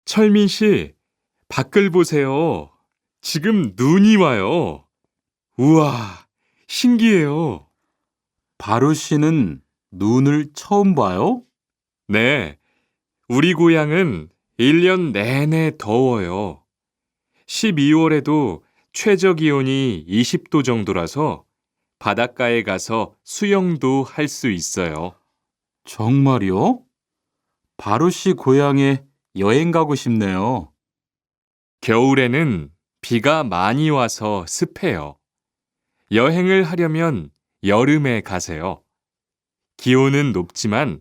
철민 씨, 밖을 보세요. 지금 눈이 와요. 우와, 신기해요. 바로 씨는 눈을 처음 봐요? 네, 우리 고향은 1년 내내 더워요. 12월에도 최저 기온이 20도 정도라서 바닷가에 가서 수영도 할 수 있어요. 정말요? 바로 씨 고향에 여행 가고 싶네요. 겨울에는 비가 많이 와서 습해요. 여행을 하려면 여름에 가세요. 기온은 높지만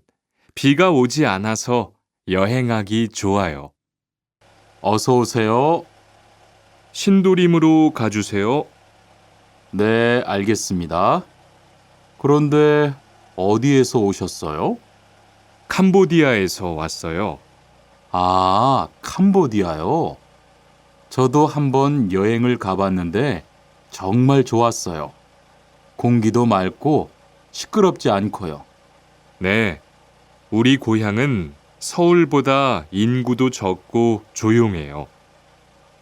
비가 오지 않아서 여행하기 좋아요. 어서 오세요. 신도림으로 가주세요. 네, 알겠습니다. 그런데 어디에서 오셨어요? 캄보디아에서 왔어요. 아, 캄보디아요. 저도 한번 여행을 가봤는데 정말 좋았어요. 공기도 맑고 시끄럽지 않고요. 네, 우리 고향은 서울보다 인구도 적고 조용해요.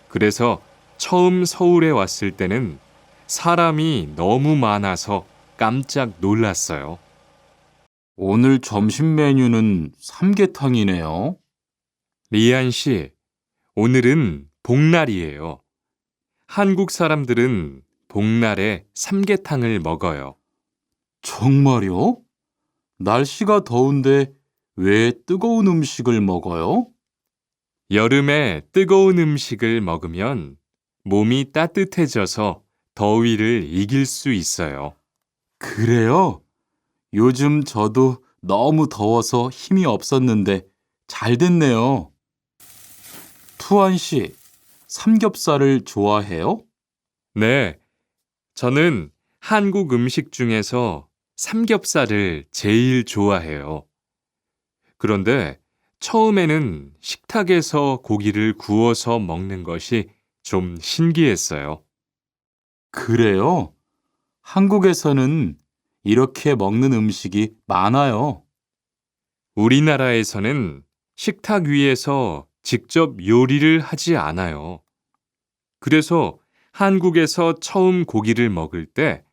그래서 처음 서울에 왔을 때는 사람이 너무 많아서 깜짝 놀랐어요. 오늘 점심 메뉴는 삼계탕이네요. 리안 씨, 오늘은 복날이에요. 한국 사람들은 복날에 삼계탕을 먹어요. 정말요? 날씨가 더운데 왜 뜨거운 음식을 먹어요? 여름에 뜨거운 음식을 먹으면 몸이 따뜻해져서 더위를 이길 수 있어요. 그래요? 요즘 저도 너무 더워서 힘이 없었는데 잘 됐네요. 투안 씨, 삼겹살을 좋아해요? 네, 저는 한국 음식 중에서 삼겹살을 제일 좋아해요. 그런데 처음에는 식탁에서 고기를 구워서 먹는 것이 좀 신기했어요. 그래요? 한국에서는 이렇게 먹는 음식이 많아요. 우리나라에서는 식탁 위에서 직접 요리를 하지 않아요. 그래서 한국에서 처음 고기를 먹을 때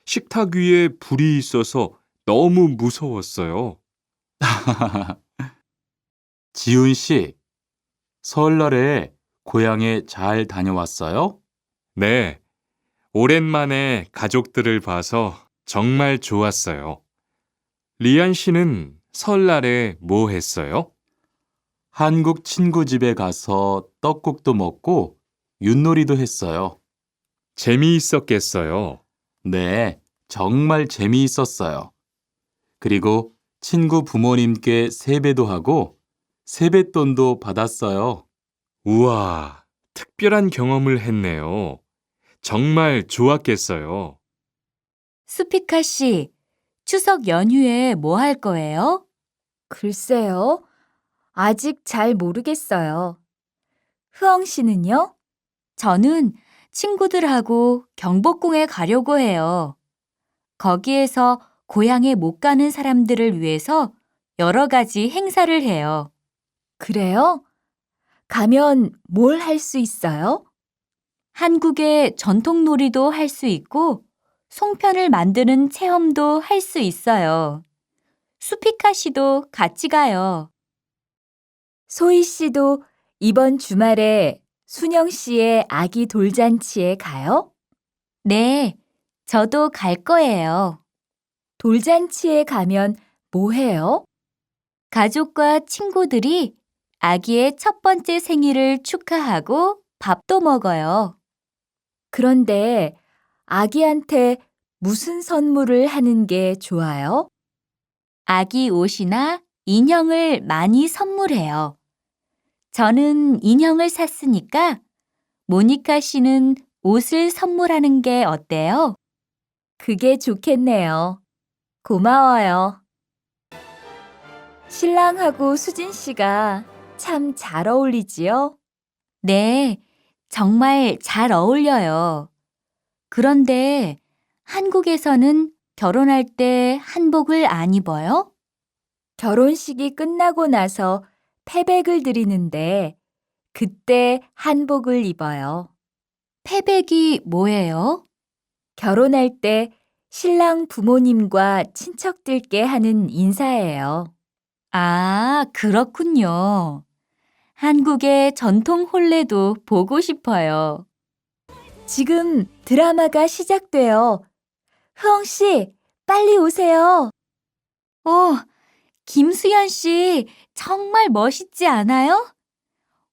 식탁 위에 불이 있어서 너무 무서웠어요. 지훈 씨, 설날에 고향에 잘 다녀왔어요? 네, 오랜만에 가족들을 봐서 정말 좋았어요. 리안 씨는 설날에 뭐 했어요? 한국 친구 집에 가서 떡국도 먹고 윷놀이도 했어요. 재미있었겠어요. 네, 정말 재미있었어요. 그리고 친구 부모님께 세배도 하고 세뱃돈도 받았어요. 우와, 특별한 경험을 했네요. 정말 좋았겠어요. 수피카 씨, 추석 연휴에 뭐 할 거예요? 글쎄요. 아직 잘 모르겠어요. 흐엉 씨는요? 저는 친구들하고 경복궁에 가려고 해요. 거기에서 고향에 못 가는 사람들을 위해서 여러 가지 행사를 해요. 그래요? 가면 뭘 할 수 있어요? 한국의 전통 놀이도 할 수 있고, 송편을 만드는 체험도 할 수 있어요. 수피카 씨도 같이 가요. 소희 씨도 이번 주말에 순영 씨의 아기 돌잔치에 가요? 네, 저도 갈 거예요. 돌잔치에 가면 뭐 해요? 가족과 친구들이 아기의 첫 번째 생일을 축하하고 밥도 먹어요. 그런데 아기한테 무슨 선물을 하는 게 좋아요? 아기 옷이나 인형을 많이 선물해요. 저는 인형을 샀으니까 모니카 씨는 옷을 선물하는 게 어때요? 그게 좋겠네요. 고마워요. 신랑하고 수진 씨가 참 잘 어울리지요? 네, 정말 잘 어울려요. 그런데 한국에서는 결혼할 때 한복을 안 입어요? 결혼식이 끝나고 나서 패백을 드리는데 그때 한복을 입어요. 패백이 뭐예요? 결혼할 때 신랑 부모님과 친척들께 하는 인사예요. 아, 그렇군요. 한국의 전통 혼례도 보고 싶어요. 지금 드라마가 시작돼요. 흐엉 씨, 빨리 오세요. 김수현 씨, 정말 멋있지 않아요?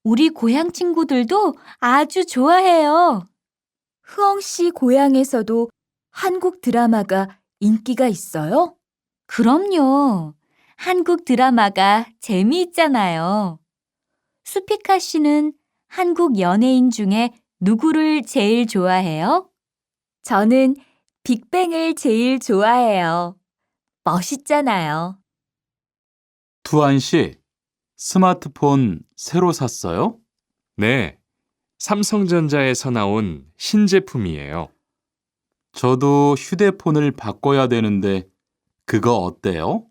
우리 고향 친구들도 아주 좋아해요. 흐엉 씨 고향에서도 한국 드라마가 인기가 있어요? 그럼요. 한국 드라마가 재미있잖아요. 수피카 씨는 한국 연예인 중에 누구를 제일 좋아해요? 저는 빅뱅을 제일 좋아해요. 멋있잖아요. 투안 씨, 스마트폰 새로 샀어요? 네, 삼성전자에서 나온 신제품이에요. 저도 휴대폰을 바꿔야 되는데 그거 어때요?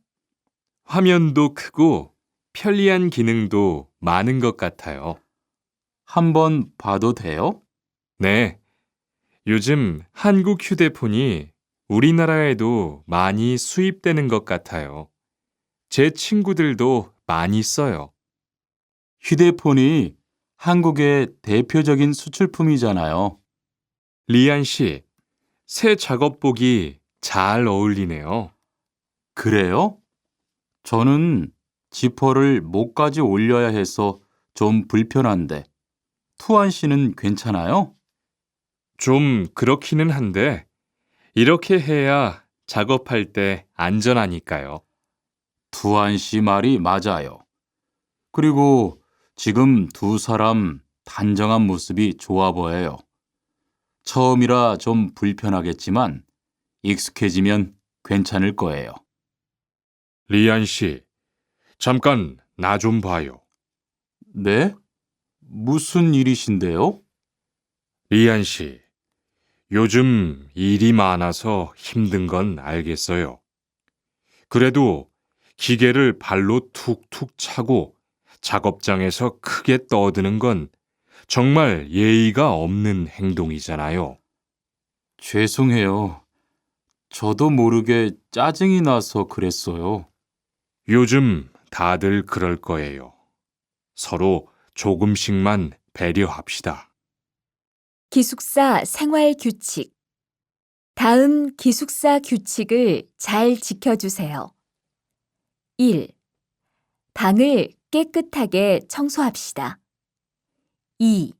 화면도 크고 편리한 기능도 많은 것 같아요. 한번 봐도 돼요? 네, 요즘 한국 휴대폰이 우리나라에도 많이 수입되는 것 같아요. 제 친구들도 많이 써요. 휴대폰이 한국의 대표적인 수출품이잖아요. 리안 씨, 새 작업복이 잘 어울리네요. 그래요? 저는 지퍼를 목까지 올려야 해서 좀 불편한데, 투안 씨는 괜찮아요? 좀 그렇기는 한데, 이렇게 해야 작업할 때 안전하니까요. 투안 씨 말이 맞아요. 그리고 지금 두 사람 단정한 모습이 좋아 보여요. 처음이라 좀 불편하겠지만 익숙해지면 괜찮을 거예요. 리안 씨, 잠깐 나 좀 봐요. 네? 무슨 일이신데요? 리안 씨, 요즘 일이 많아서 힘든 건 알겠어요. 그래도 기계를 발로 툭툭 차고 작업장에서 크게 떠드는 건 정말 예의가 없는 행동이잖아요. 죄송해요. 저도 모르게 짜증이 나서 그랬어요. 요즘 다들 그럴 거예요. 서로 조금씩만 배려합시다. 기숙사 생활 규칙. 다음 기숙사 규칙을 잘 지켜주세요. 1. 방을 깨끗하게 청소합시다. 2.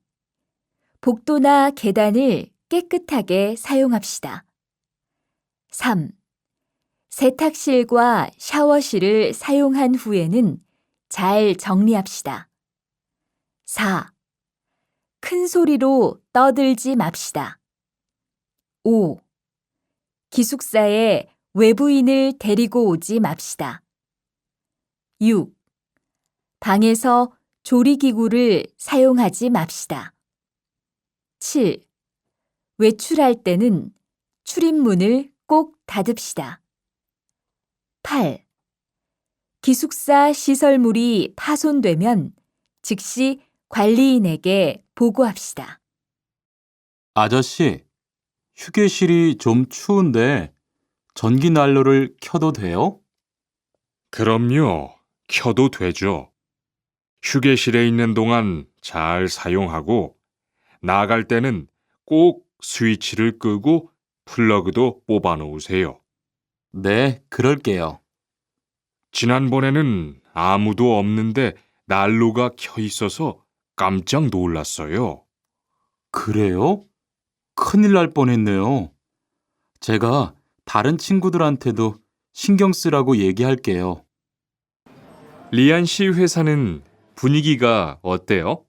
복도나 계단을 깨끗하게 사용합시다. 3. 세탁실과 샤워실을 사용한 후에는 잘 정리합시다. 4. 큰 소리로 떠들지 맙시다. 5. 기숙사에 외부인을 데리고 오지 맙시다. 6. 방에서 조리기구를 사용하지 맙시다. 7. 외출할 때는 출입문을 꼭 닫읍시다. 8. 기숙사 시설물이 파손되면 즉시 관리인에게 보고합시다. 아저씨, 휴게실이 좀 추운데 전기 난로를 켜도 돼요? 그럼요. 켜도 되죠. 휴게실에 있는 동안 잘 사용하고 나갈 때는 꼭 스위치를 끄고 플러그도 뽑아 놓으세요. 네, 그럴게요. 지난번에는 아무도 없는데 난로가 켜 있어서 깜짝 놀랐어요. 그래요? 큰일 날 뻔했네요. 제가 다른 친구들한테도 신경 쓰라고 얘기할게요. 리안 씨 회사는 분위기가 어때요?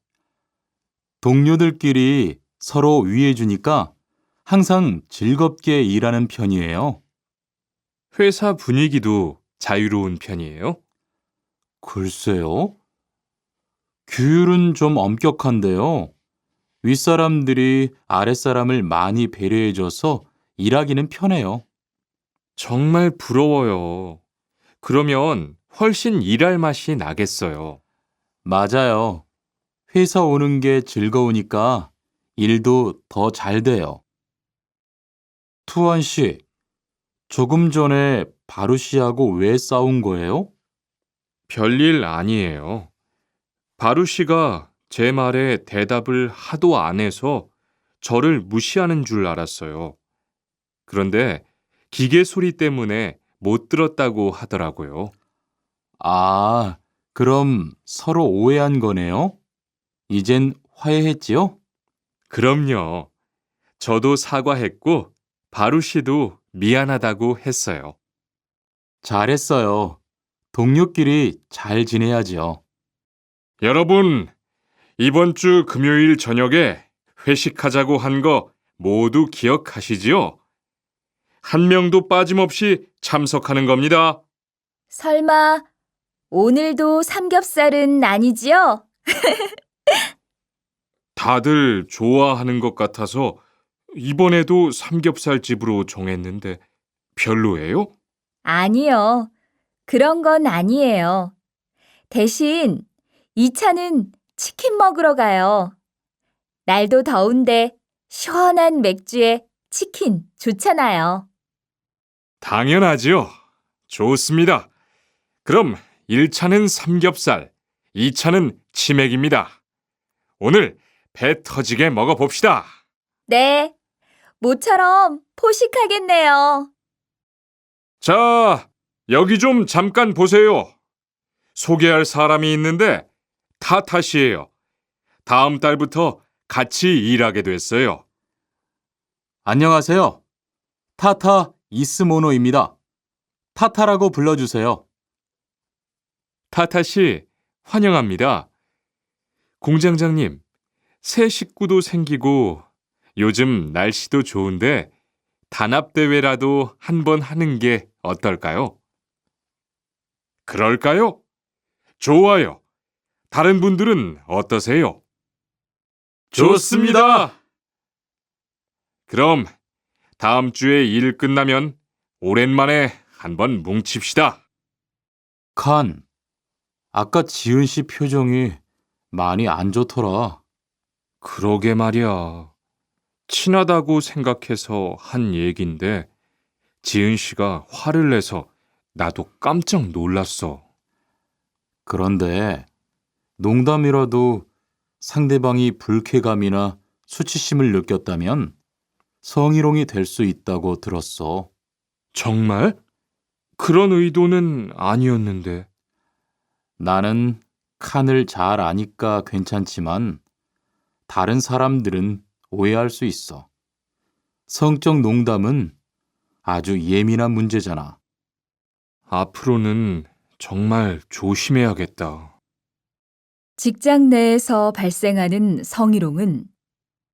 동료들끼리 서로 위해주니까 항상 즐겁게 일하는 편이에요. 회사 분위기도 자유로운 편이에요? 글쎄요. 규율은 좀 엄격한데요. 윗사람들이 아랫사람을 많이 배려해줘서 일하기는 편해요. 정말 부러워요. 그러면 훨씬 일할 맛이 나겠어요. 맞아요. 회사 오는 게 즐거우니까 일도 더 잘 돼요. 투원 씨, 조금 전에 바루 씨하고 왜 싸운 거예요? 별일 아니에요. 바루 씨가 제 말에 대답을 하도 안 해서 저를 무시하는 줄 알았어요. 그런데 기계 소리 때문에 못 들었다고 하더라고요. 아, 그럼 서로 오해한 거네요? 이젠 화해했지요? 그럼요. 저도 사과했고 바루 씨도 미안하다고 했어요. 잘했어요. 동료끼리 잘 지내야지요. 여러분, 이번 주 금요일 저녁에 회식하자고 한 거 모두 기억하시지요? 한 명도 빠짐없이 참석하는 겁니다. 설마 오늘도 삼겹살은 아니지요? 다들 좋아하는 것 같아서 이번에도 삼겹살 집으로 정했는데 별로예요? 아니요. 그런 건 아니에요. 대신 2차는 치킨 먹으러 가요. 날도 더운데 시원한 맥주에 치킨 좋잖아요. 당연하지요. 좋습니다. 그럼 1차는 삼겹살, 2차는 치맥입니다. 오늘 배 터지게 먹어봅시다. 네, 모처럼 포식하겠네요. 자, 여기 좀 잠깐 보세요. 소개할 사람이 있는데 타타 씨예요. 다음 달부터 같이 일하게 됐어요. 안녕하세요. 타타 이스모노입니다. 타타라고 불러주세요. 타타 씨, 환영합니다. 공장장님, 새 식구도 생기고 요즘 날씨도 좋은데 단합대회라도 한번 하는 게 어떨까요? 그럴까요? 좋아요. 다른 분들은 어떠세요? 좋습니다. 그럼 다음 주에 일 끝나면 오랜만에 한번 뭉칩시다. 칸, 아까 지은 씨 표정이 많이 안 좋더라. 그러게 말이야. 친하다고 생각해서 한 얘긴데 지은 씨가 화를 내서 나도 깜짝 놀랐어. 그런데 농담이라도 상대방이 불쾌감이나 수치심을 느꼈다면 성희롱이 될 수 있다고 들었어. 정말? 그런 의도는 아니었는데. 나는 칸을 잘 아니까 괜찮지만 다른 사람들은 오해할 수 있어. 성적 농담은 아주 예민한 문제잖아. 앞으로는 정말 조심해야겠다. 직장 내에서 발생하는 성희롱은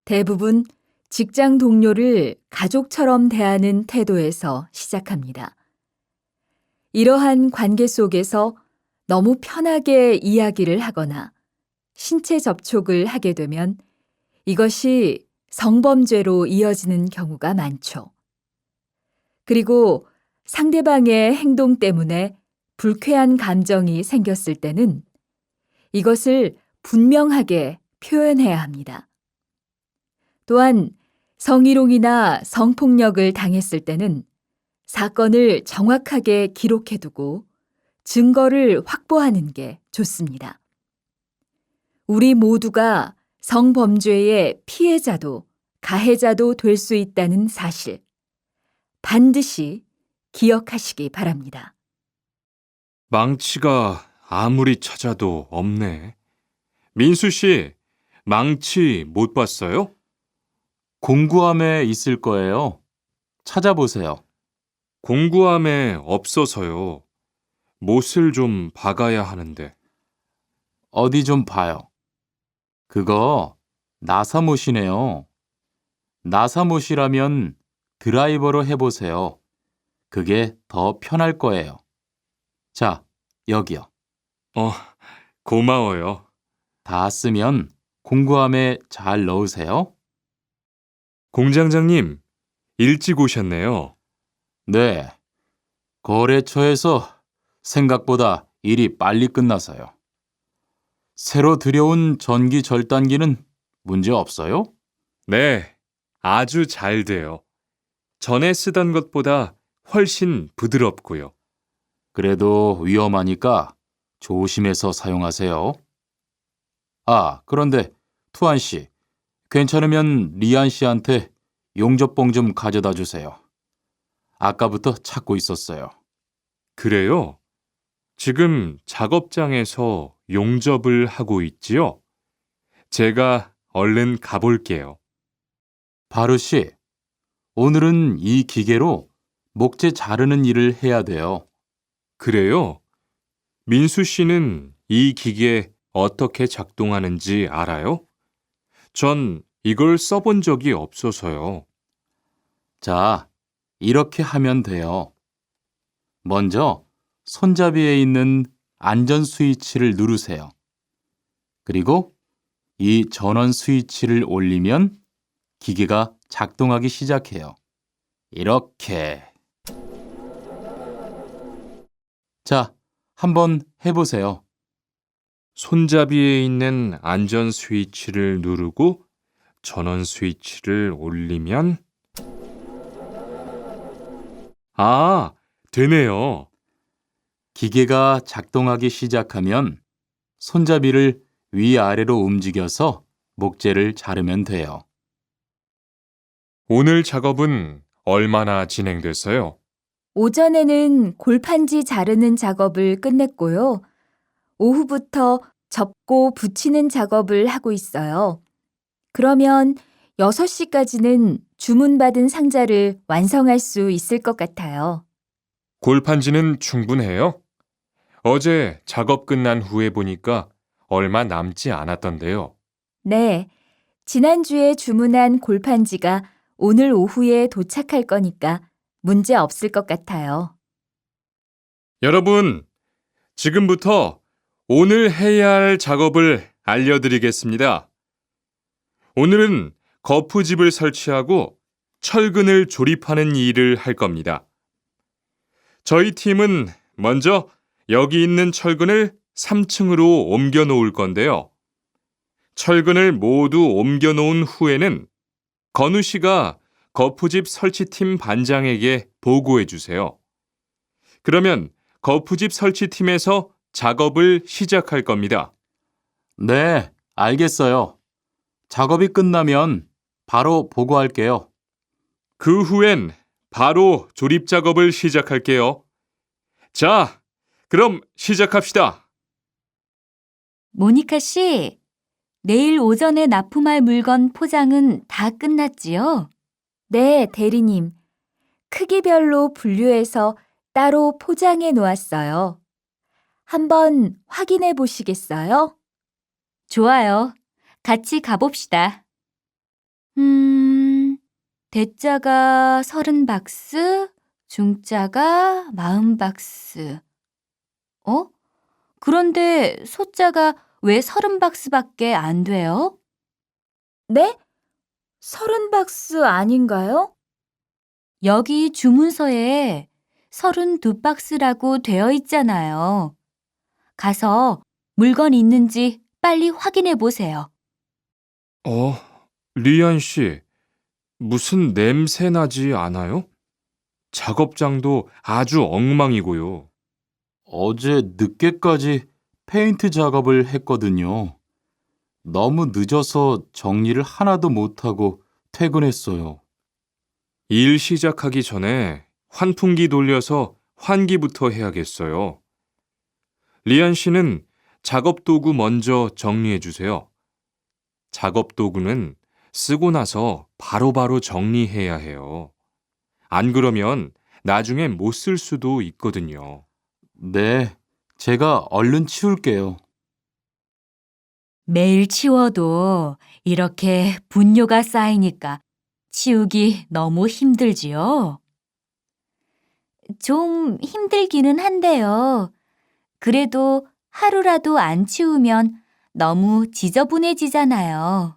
대부분 직장 동료를 가족처럼 대하는 태도에서 시작합니다. 이러한 관계 속에서 너무 편하게 이야기를 하거나 신체 접촉을 하게 되면 이것이 성범죄로 이어지는 경우가 많죠. 그리고 상대방의 행동 때문에 불쾌한 감정이 생겼을 때는 이것을 분명하게 표현해야 합니다. 또한 성희롱이나 성폭력을 당했을 때는 사건을 정확하게 기록해두고 증거를 확보하는 게 좋습니다. 우리 모두가 성범죄의 피해자도 가해자도 될 수 있다는 사실, 반드시 기억하시기 바랍니다. 망치가 아무리 찾아도 없네. 민수 씨, 망치 못 봤어요? 공구함에 있을 거예요. 찾아보세요. 공구함에 없어서요. 못을 좀 박아야 하는데. 어디 좀 봐요. 그거 나사못이네요. 나사못이라면 드라이버로 해보세요. 그게 더 편할 거예요. 자, 여기요. 고마워요. 다 쓰면 공구함에 잘 넣으세요. 공장장님, 일찍 오셨네요. 네. 거래처에서 생각보다 일이 빨리 끝나서요. 새로 들여온 전기 절단기는 문제 없어요? 네, 아주 잘 돼요. 전에 쓰던 것보다 훨씬 부드럽고요. 그래도 위험하니까 조심해서 사용하세요. 아, 그런데 투안 씨, 괜찮으면 리안 씨한테 용접봉 좀 가져다 주세요. 아까부터 찾고 있었어요. 그래요? 지금 작업장에서 용접을 하고 있지요? 제가 얼른 가볼게요. 바루 씨, 오늘은 이 기계로 목재 자르는 일을 해야 돼요. 그래요? 민수 씨는 이 기계 어떻게 작동하는지 알아요? 전 이걸 써본 적이 없어서요. 자, 이렇게 하면 돼요. 먼저 손잡이에 있는 안전 스위치를 누르세요. 그리고 이 전원 스위치를 올리면 기계가 작동하기 시작해요. 이렇게. 자, 한번 해보세요. 손잡이에 있는 안전 스위치를 누르고 전원 스위치를 올리면 아, 되네요. 기계가 작동하기 시작하면 손잡이를 위아래로 움직여서 목재를 자르면 돼요. 오늘 작업은 얼마나 진행됐어요? 오전에는 골판지 자르는 작업을 끝냈고요. 오후부터 접고 붙이는 작업을 하고 있어요. 그러면 6시까지는 주문받은 상자를 완성할 수 있을 것 같아요. 골판지는 충분해요? 어제 작업 끝난 후에 보니까 얼마 남지 않았던데요. 네, 지난주에 주문한 골판지가 오늘 오후에 도착할 거니까 문제 없을 것 같아요. 여러분, 지금부터 오늘 해야 할 작업을 알려드리겠습니다. 오늘은 거푸집을 설치하고 철근을 조립하는 일을 할 겁니다. 저희 팀은 먼저 여기 있는 철근을 3층으로 옮겨 놓을 건데요. 철근을 모두 옮겨 놓은 후에는 건우 씨가 거푸집 설치팀 반장에게 보고해 주세요. 그러면 거푸집 설치팀에서 작업을 시작할 겁니다. 네, 알겠어요. 작업이 끝나면 바로 보고할게요. 그 후엔 바로 조립 작업을 시작할게요. 자, 그럼 시작합시다. 모니카 씨, 내일 오전에 납품할 물건 포장은 다 끝났지요? 네, 대리님. 크기별로 분류해서 따로 포장해 놓았어요. 한번 확인해 보시겠어요? 좋아요. 같이 가봅시다. 대자가 30박스, 중자가 40박스. 그런데 소자가 왜 30박스밖에 안 돼요? 네? 30박스 아닌가요? 여기 주문서에 32박스라고 되어 있잖아요. 가서 물건 있는지 빨리 확인해 보세요. 리안 씨, 무슨 냄새 나지 않아요? 작업장도 아주 엉망이고요. 어제 늦게까지 페인트 작업을 했거든요. 너무 늦어서 정리를 하나도 못하고 퇴근했어요. 일 시작하기 전에 환풍기 돌려서 환기부터 해야겠어요. 리안 씨는 작업 도구 먼저 정리해 주세요. 작업 도구는 쓰고 나서 바로바로 정리해야 해요. 안 그러면 나중에 못 쓸 수도 있거든요. 네, 제가 얼른 치울게요. 매일 치워도 이렇게 분뇨가 쌓이니까 치우기 너무 힘들지요? 좀 힘들기는 한데요. 그래도 하루라도 안 치우면 너무 지저분해지잖아요.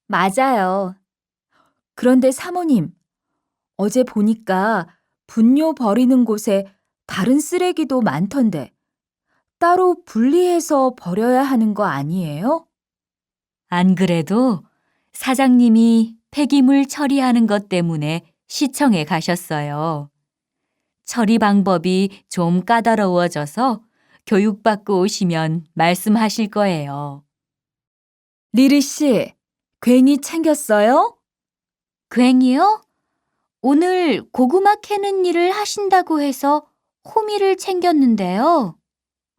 맞아요. 그런데 사모님, 어제 보니까 분뇨 버리는 곳에 다른 쓰레기도 많던데 따로 분리해서 버려야 하는 거 아니에요? 안 그래도 사장님이 폐기물 처리하는 것 때문에 시청에 가셨어요. 처리 방법이 좀 까다로워져서 교육받고 오시면 말씀하실 거예요. 리리 씨, 괭이 챙겼어요? 괭이요? 오늘 고구마 캐는 일을 하신다고 해서 호미를 챙겼는데요.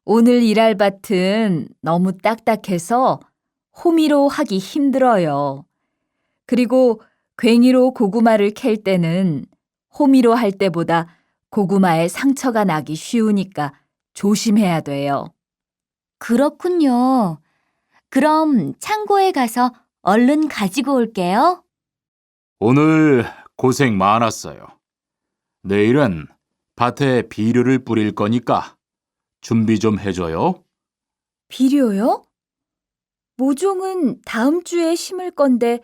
오늘 일할 밭은 너무 딱딱해서 호미로 하기 힘들어요. 그리고 괭이로 고구마를 캘 때는 호미로 할 때보다 고구마에 상처가 나기 쉬우니까 조심해야 돼요. 그렇군요. 그럼 창고에 가서 얼른 가지고 올게요. 오늘 고생 많았어요. 내일은 밭에 비료를 뿌릴 거니까 준비 좀 해줘요. 비료요? 모종은 다음 주에 심을 건데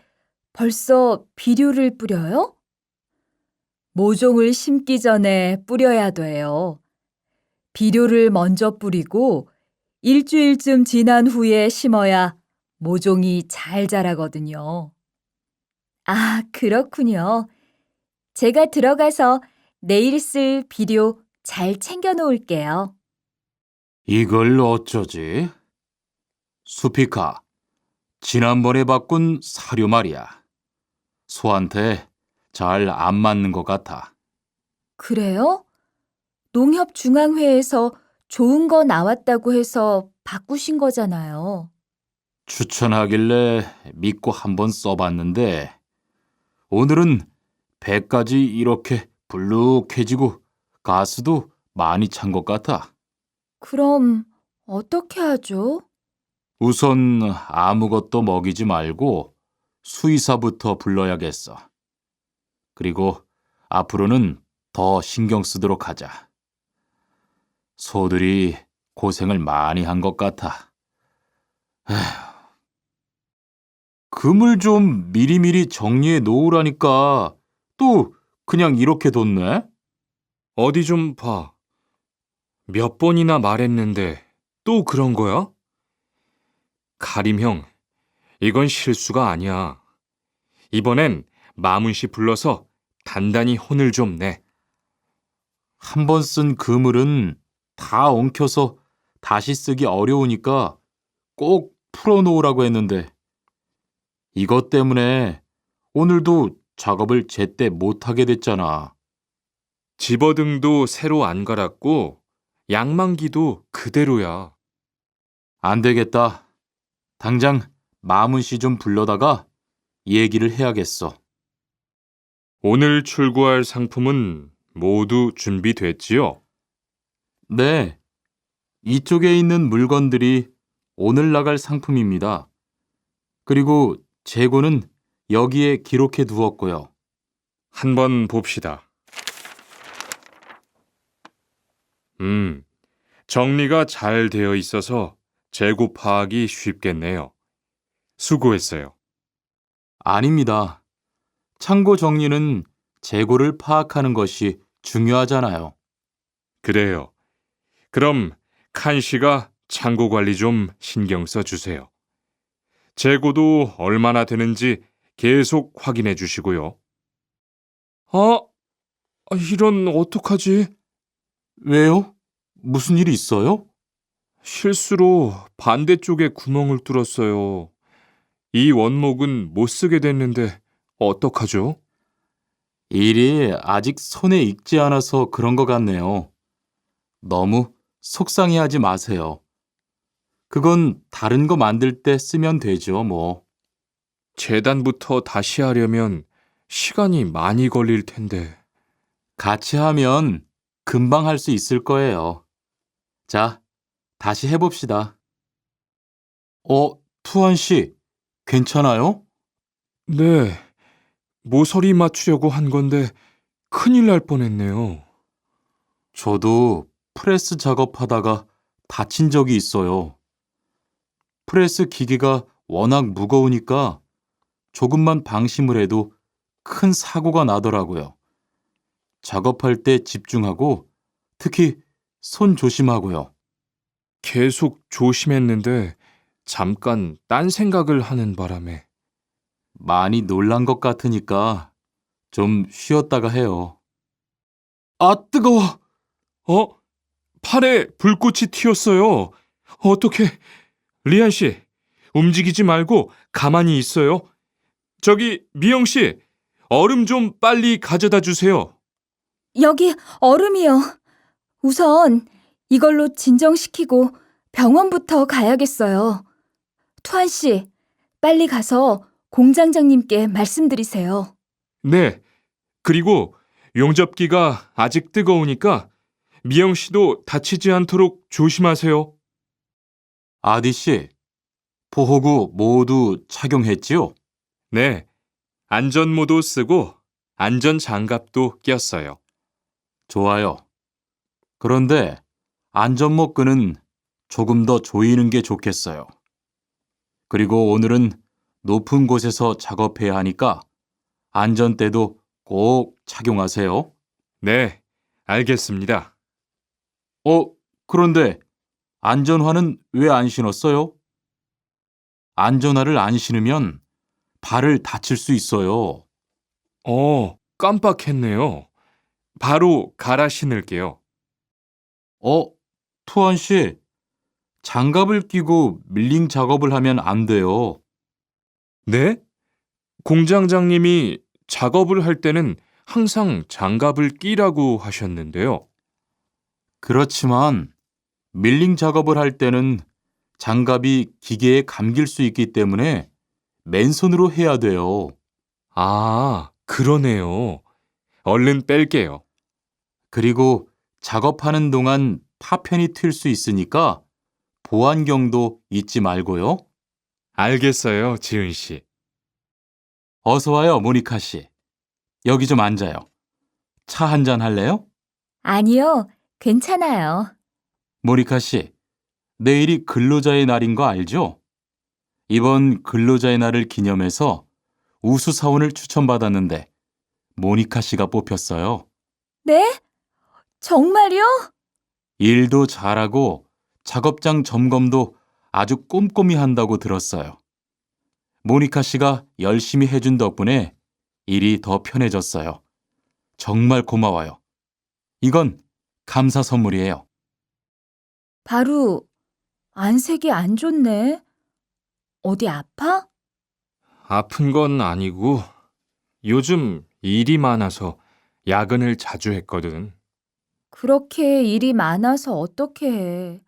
벌써 비료를 뿌려요? 모종을 심기 전에 뿌려야 돼요. 비료를 먼저 뿌리고 일주일쯤 지난 후에 심어야 모종이 잘 자라거든요. 아, 그렇군요. 제가 들어가서 내일 쓸 비료 잘 챙겨 놓을게요. 이걸 어쩌지? 수피카, 지난번에 바꾼 사료 말이야. 소한테 잘 안 맞는 것 같아. 그래요? 농협중앙회에서 좋은 거 나왔다고 해서 바꾸신 거잖아요. 추천하길래 믿고 한번 써봤는데 오늘은 배까지 이렇게 불룩해지고 가스도 많이 찬 것 같아. 그럼 어떻게 하죠? 우선 아무것도 먹이지 말고 수의사부터 불러야겠어. 그리고 앞으로는 더 신경 쓰도록 하자. 소들이 고생을 많이 한 것 같아. 금을 좀 미리미리 정리해 놓으라니까 또 그냥 이렇게 뒀네? 어디 좀 봐. 몇 번이나 말했는데 또 그런 거야? 가림 형, 이건 실수가 아니야. 이번엔 마문 씨 불러서 단단히 혼을 좀 내. 한 번 쓴 그물은 다 엉켜서 다시 쓰기 어려우니까 꼭 풀어놓으라고 했는데 이것 때문에 오늘도 작업을 제때 못하게 됐잖아. 집어등도 새로 안 갈았고 양만기도 그대로야. 안 되겠다. 당장 마문 씨 좀 불러다가 얘기를 해야겠어. 오늘 출고할 상품은 모두 준비됐지요? 네, 이쪽에 있는 물건들이 오늘 나갈 상품입니다. 그리고 재고는 여기에 기록해 두었고요. 한번 봅시다. 정리가 잘 되어 있어서 재고 파악이 쉽겠네요. 수고했어요. 아닙니다. 창고 정리는 재고를 파악하는 것이 중요하잖아요. 그래요. 그럼 칸 씨가 창고 관리 좀 신경 써 주세요. 재고도 얼마나 되는지 계속 확인해 주시고요. 이런 어떡하지? 왜요? 무슨 일이 있어요? 실수로 반대쪽에 구멍을 뚫었어요. 이 원목은 못 쓰게 됐는데 어떡하죠? 일이 아직 손에 익지 않아서 그런 것 같네요. 너무 속상해하지 마세요. 그건 다른 거 만들 때 쓰면 되죠, 뭐. 재단부터 다시 하려면 시간이 많이 걸릴 텐데. 같이 하면 금방 할 수 있을 거예요. 자, 다시 해봅시다. 투원 씨, 괜찮아요? 네, 모서리 맞추려고 한 건데 큰일 날 뻔했네요. 저도 프레스 작업하다가 다친 적이 있어요. 프레스 기계가 워낙 무거우니까 조금만 방심을 해도 큰 사고가 나더라고요. 작업할 때 집중하고 특히 손 조심하고요. 계속 조심했는데 잠깐 딴 생각을 하는 바람에. 많이 놀란 것 같으니까 좀 쉬었다가 해요. 아, 뜨거워! 팔에 불꽃이 튀었어요. 어떻게? 리안 씨, 움직이지 말고 가만히 있어요. 저기 미영 씨, 얼음 좀 빨리 가져다 주세요. 여기 얼음이요. 우선 이걸로 진정시키고 병원부터 가야겠어요. 투한 씨, 빨리 가서 공장장님께 말씀드리세요. 네. 그리고 용접기가 아직 뜨거우니까 미영 씨도 다치지 않도록 조심하세요. 아디 씨, 보호구 모두 착용했지요? 네. 안전모도 쓰고 안전장갑도 꼈어요. 좋아요. 그런데 안전모 끈은 조금 더 조이는 게 좋겠어요. 그리고 오늘은 높은 곳에서 작업해야 하니까 안전대도 꼭 착용하세요. 네, 알겠습니다. 그런데 안전화는 왜 안 신었어요? 안전화를 안 신으면 발을 다칠 수 있어요. 깜빡했네요. 바로 갈아 신을게요. 투원 씨, 장갑을 끼고 밀링 작업을 하면 안 돼요. 네? 공장장님이 작업을 할 때는 항상 장갑을 끼라고 하셨는데요. 그렇지만 밀링 작업을 할 때는 장갑이 기계에 감길 수 있기 때문에 맨손으로 해야 돼요. 아, 그러네요. 얼른 뺄게요. 그리고 작업하는 동안 파편이 튈 수 있으니까 보안경도 잊지 말고요. 알겠어요, 지은 씨. 어서 와요, 모니카 씨. 여기 좀 앉아요. 차 한잔 할래요? 아니요, 괜찮아요. 모니카 씨, 내일이 근로자의 날인 거 알죠? 이번 근로자의 날을 기념해서 우수 사원을 추천받았는데 모니카 씨가 뽑혔어요. 네? 정말요? 일도 잘하고 작업장 점검도 아주 꼼꼼히 한다고 들었어요. 모니카 씨가 열심히 해준 덕분에 일이 더 편해졌어요. 정말 고마워요. 이건 감사 선물이에요. 바로 안색이 안 좋네. 어디 아파? 아픈 건 아니고 요즘 일이 많아서 야근을 자주 했거든. 그렇게 일이 많아서 어떻게 해.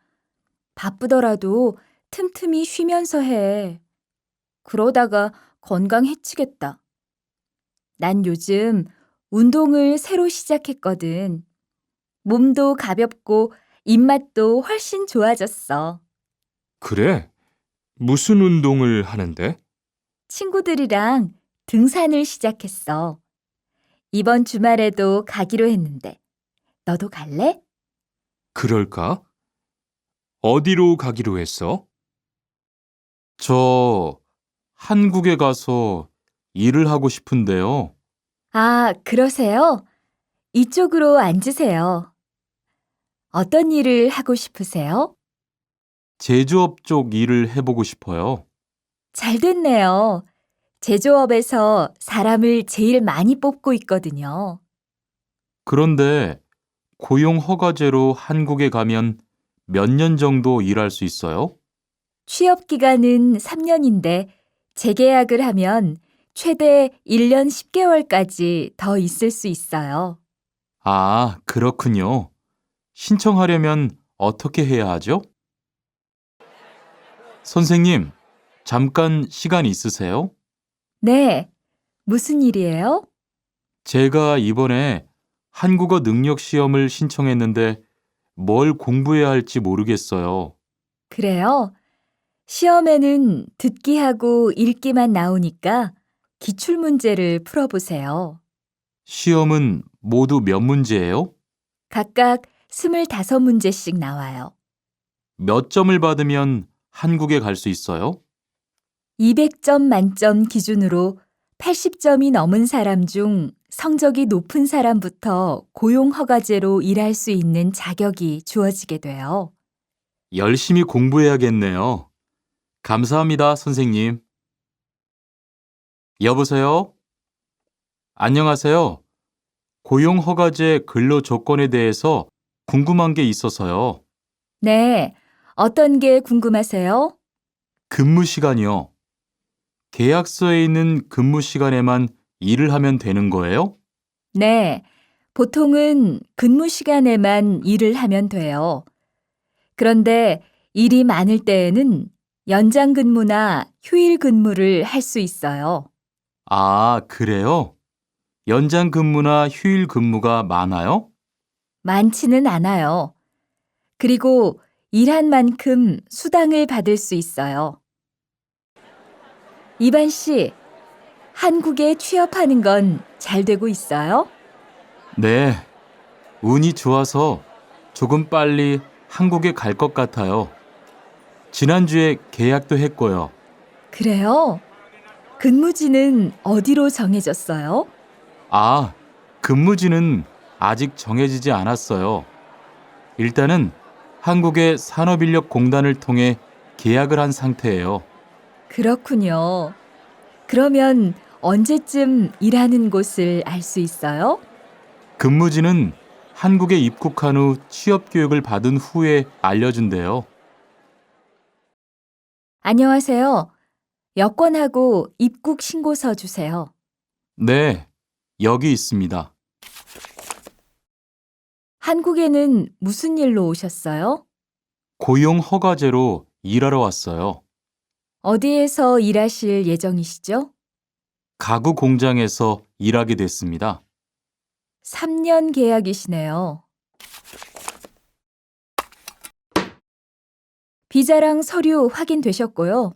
바쁘더라도 틈틈이 쉬면서 해. 그러다가 건강 해치겠다. 난 요즘 운동을 새로 시작했거든. 몸도 가볍고 입맛도 훨씬 좋아졌어. 그래? 무슨 운동을 하는데? 친구들이랑 등산을 시작했어. 이번 주말에도 가기로 했는데. 너도 갈래? 그럴까? 어디로 가기로 했어? 저 한국에 가서 일을 하고 싶은데요. 아, 그러세요? 이쪽으로 앉으세요. 어떤 일을 하고 싶으세요? 제조업 쪽 일을 해보고 싶어요. 잘 됐네요. 제조업에서 사람을 제일 많이 뽑고 있거든요. 그런데 고용 허가제로 한국에 가면 몇 년 정도 일할 수 있어요? 취업 기간은 3년인데 재계약을 하면 최대 1년 10개월까지 더 있을 수 있어요. 아, 그렇군요. 신청하려면 어떻게 해야 하죠? 선생님, 잠깐 시간 있으세요? 네, 무슨 일이에요? 제가 이번에 한국어 능력 시험을 신청했는데 뭘 공부해야 할지 모르겠어요. 그래요? 시험에는 듣기하고 읽기만 나오니까 기출문제를 풀어보세요. 시험은 모두 몇 문제예요? 각각 25문제씩 나와요. 몇 점을 받으면 한국에 갈 수 있어요? 200점 만점 기준으로 80점이 넘은 사람 중 성적이 높은 사람부터 고용허가제로 일할 수 있는 자격이 주어지게 돼요. 열심히 공부해야겠네요. 감사합니다, 선생님. 여보세요? 안녕하세요. 고용허가제 근로 조건에 대해서 궁금한 게 있어서요. 네, 어떤 게 궁금하세요? 근무 시간이요. 계약서에 있는 근무 시간에만 일을 하면 되는 거예요? 네, 보통은 근무 시간에만 일을 하면 돼요. 그런데 일이 많을 때에는 연장 근무나 휴일 근무를 할 수 있어요. 아, 그래요? 연장 근무나 휴일 근무가 많아요? 많지는 않아요. 그리고 일한 만큼 수당을 받을 수 있어요. 이반 씨, 한국에 취업하는 건 잘 되고 있어요? 네, 운이 좋아서 조금 빨리 한국에 갈 것 같아요. 지난주에 계약도 했고요. 그래요? 근무지는 어디로 정해졌어요? 아, 근무지는 아직 정해지지 않았어요. 일단은 한국의 산업인력공단을 통해 계약을 한 상태예요. 그렇군요. 그러면 언제쯤 일하는 곳을 알 수 있어요? 근무지는 한국에 입국한 후 취업 교육을 받은 후에 알려준대요. 안녕하세요. 여권하고 입국 신고서 주세요. 네, 여기 있습니다. 한국에는 무슨 일로 오셨어요? 고용 허가제로 일하러 왔어요. 어디에서 일하실 예정이시죠? 가구 공장에서 일하게 됐습니다. 3년 계약이시네요. 비자랑 서류 확인되셨고요.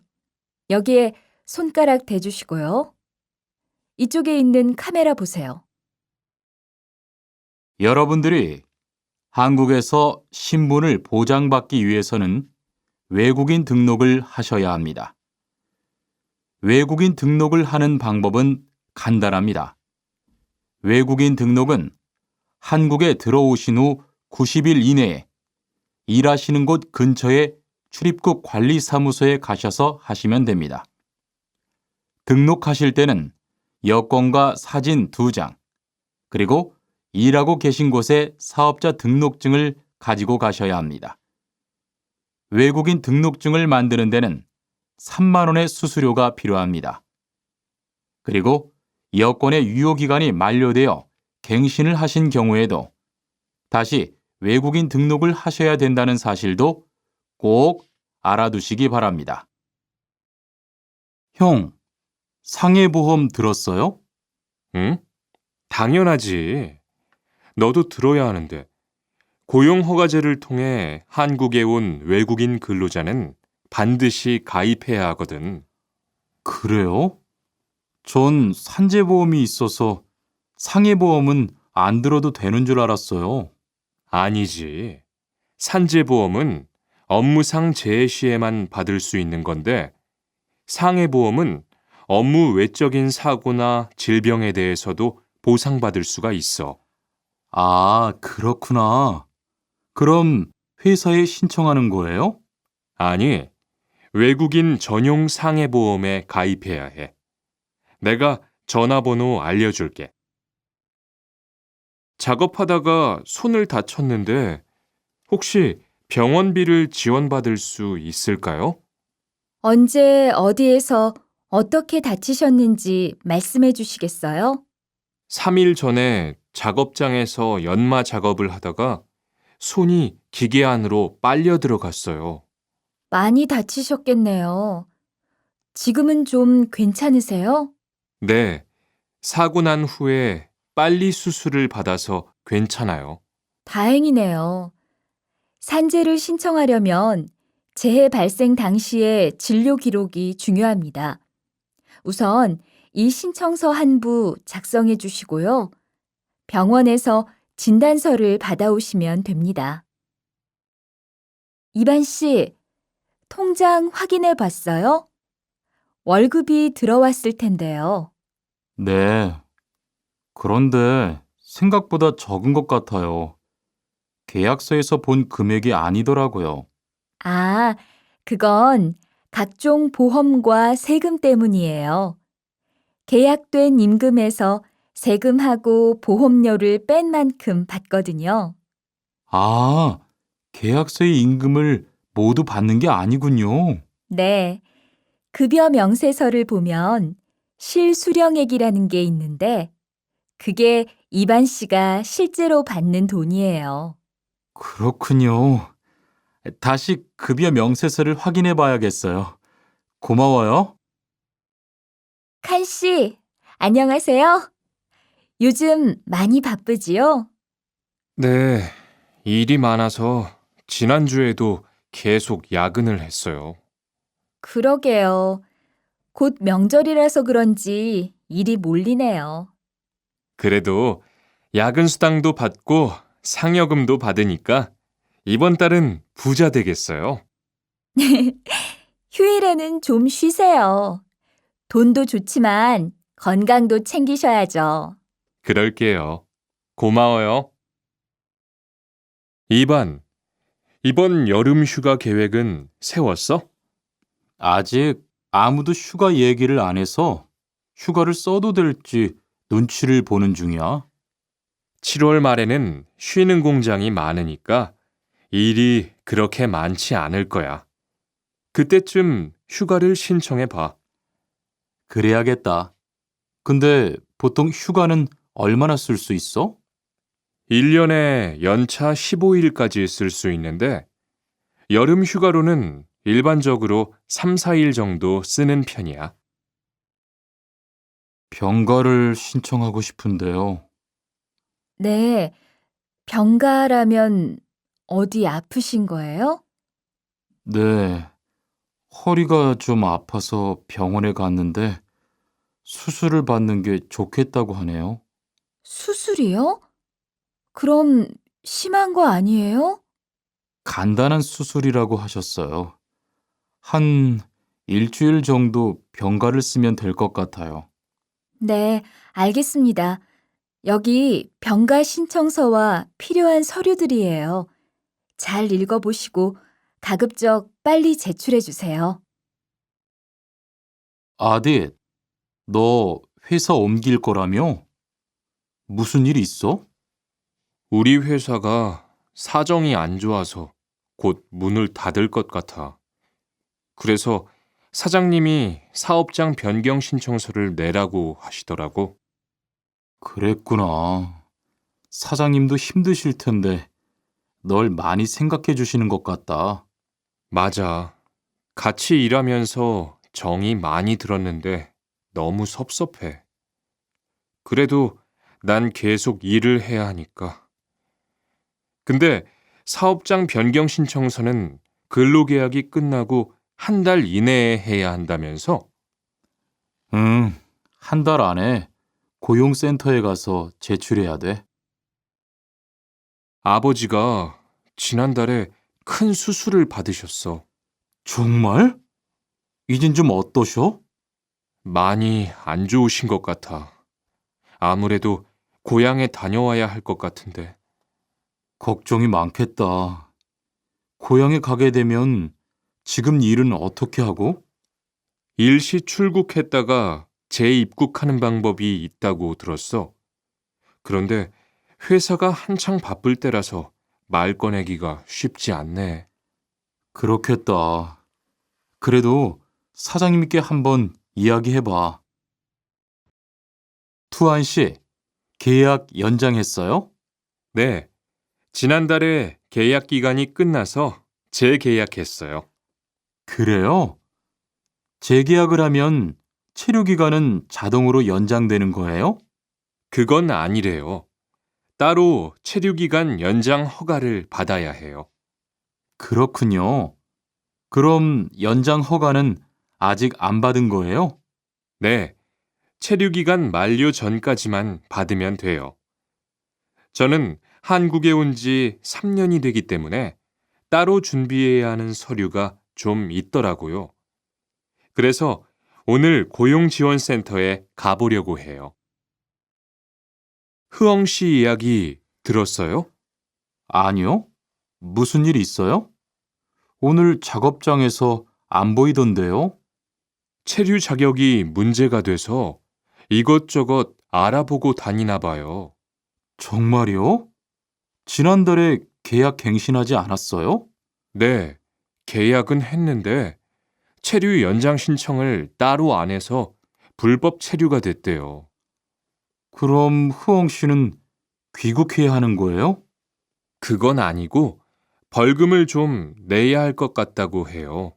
여기에 손가락 대주시고요. 이쪽에 있는 카메라 보세요. 여러분들이 한국에서 신분을 보장받기 위해서는 외국인 등록을 하셔야 합니다. 외국인 등록을 하는 방법은 간단합니다. 외국인 등록은 한국에 들어오신 후 90일 이내에 일하시는 곳 근처의 출입국 관리사무소에 가셔서 하시면 됩니다. 등록하실 때는 여권과 사진 2장, 그리고 일하고 계신 곳의 사업자 등록증을 가지고 가셔야 합니다. 외국인 등록증을 만드는 데는 3만 원의 수수료가 필요합니다. 그리고 여권의 유효기간이 만료되어 갱신을 하신 경우에도 다시 외국인 등록을 하셔야 된다는 사실도 꼭 알아두시기 바랍니다. 형, 상해보험 들었어요? 응? 당연하지. 너도 들어야 하는데. 고용허가제를 통해 한국에 온 외국인 근로자는 반드시 가입해야 하거든. 그래요? 전 산재보험이 있어서 상해보험은 안 들어도 되는 줄 알았어요. 아니지. 산재보험은 업무상 재해 시에만 받을 수 있는 건데, 상해보험은 업무 외적인 사고나 질병에 대해서도 보상받을 수가 있어. 아, 그렇구나. 그럼 회사에 신청하는 거예요? 아니, 외국인 전용 상해보험에 가입해야 해. 내가 전화번호 알려줄게. 작업하다가 손을 다쳤는데 혹시 병원비를 지원받을 수 있을까요? 언제 어디에서 어떻게 다치셨는지 말씀해 주시겠어요? 3일 전에 작업장에서 연마 작업을 하다가 손이 기계 안으로 빨려 들어갔어요. 많이 다치셨겠네요. 지금은 좀 괜찮으세요? 네, 사고 난 후에 빨리 수술을 받아서 괜찮아요. 다행이네요. 산재를 신청하려면 재해 발생 당시의 진료 기록이 중요합니다. 우선 이 신청서 한 부 작성해 주시고요. 병원에서 진단서를 받아오시면 됩니다. 이반 씨, 통장 확인해 봤어요? 월급이 들어왔을 텐데요. 네. 그런데 생각보다 적은 것 같아요. 계약서에서 본 금액이 아니더라고요. 아, 그건 각종 보험과 세금 때문이에요. 계약된 임금에서 세금하고 보험료를 뺀 만큼 받거든요. 아, 계약서의 임금을 모두 받는 게 아니군요. 네. 급여 명세서를 보면 실수령액이라는 게 있는데 그게 이반 씨가 실제로 받는 돈이에요. 그렇군요. 다시 급여 명세서를 확인해 봐야겠어요. 고마워요. 칸 씨, 안녕하세요. 요즘 많이 바쁘지요? 네, 일이 많아서 지난주에도 계속 야근을 했어요. 그러게요. 곧 명절이라서 그런지 일이 몰리네요. 그래도 야근 수당도 받고 상여금도 받으니까 이번 달은 부자 되겠어요. 휴일에는 좀 쉬세요. 돈도 좋지만 건강도 챙기셔야죠. 그럴게요. 고마워요. 2번, 이번 여름 휴가 계획은 세웠어? 아직 아무도 휴가 얘기를 안 해서 휴가를 써도 될지 눈치를 보는 중이야. 7월 말에는 쉬는 공장이 많으니까 일이 그렇게 많지 않을 거야. 그때쯤 휴가를 신청해 봐. 그래야겠다. 근데 보통 휴가는 얼마나 쓸 수 있어? 1년에 연차 15일까지 쓸 수 있는데 여름 휴가로는 일반적으로 3, 4일 정도 쓰는 편이야. 병가를 신청하고 싶은데요. 네, 병가라면 어디 아프신 거예요? 네, 허리가 좀 아파서 병원에 갔는데 수술을 받는 게 좋겠다고 하네요. 수술이요? 그럼 심한 거 아니에요? 간단한 수술이라고 하셨어요. 한 일주일 정도 병가를 쓰면 될 것 같아요. 네, 알겠습니다. 여기 병가 신청서와 필요한 서류들이에요. 잘 읽어보시고 가급적 빨리 제출해 주세요. 아디, 너 회사 옮길 거라며? 무슨 일 있어? 우리 회사가 사정이 안 좋아서 곧 문을 닫을 것 같아. 그래서 사장님이 사업장 변경 신청서를 내라고 하시더라고. 그랬구나. 사장님도 힘드실 텐데 널 많이 생각해 주시는 것 같다. 맞아. 같이 일하면서 정이 많이 들었는데 너무 섭섭해. 그래도 난 계속 일을 해야 하니까. 근데 사업장 변경 신청서는 근로계약이 끝나고 한 달 이내에 해야 한다면서? 응, 한 달 안에 고용센터에 가서 제출해야 돼. 아버지가 지난달에 큰 수술을 받으셨어. 정말? 이젠 좀 어떠셔? 많이 안 좋으신 것 같아. 아무래도 고향에 다녀와야 할 것 같은데. 걱정이 많겠다. 고향에 가게 되면 지금 일은 어떻게 하고? 일시 출국했다가 재입국하는 방법이 있다고 들었어. 그런데 회사가 한창 바쁠 때라서 말 꺼내기가 쉽지 않네. 그렇겠다. 그래도 사장님께 한번 이야기해봐. 투안 씨, 계약 연장했어요? 네, 지난달에 계약 기간이 끝나서 재계약했어요. 그래요? 재계약을 하면 체류 기간은 자동으로 연장되는 거예요? 그건 아니래요. 따로 체류기간 연장 허가를 받아야 해요. 그렇군요. 그럼 연장 허가는 아직 안 받은 거예요? 네, 체류기간 만료 전까지만 받으면 돼요. 저는 한국에 온 지 3년이 되기 때문에 따로 준비해야 하는 서류가 좀 있더라고요. 그래서 오늘 고용지원센터에 가보려고 해요. 흐엉 씨 이야기 들었어요? 아니요. 무슨 일 있어요? 오늘 작업장에서 안 보이던데요? 체류 자격이 문제가 돼서 이것저것 알아보고 다니나 봐요. 정말요? 지난달에 계약 갱신하지 않았어요? 네, 계약은 했는데 체류 연장 신청을 따로 안 해서 불법 체류가 됐대요. 그럼 후엉 씨는 귀국해야 하는 거예요? 그건 아니고 벌금을 좀 내야 할 것 같다고 해요.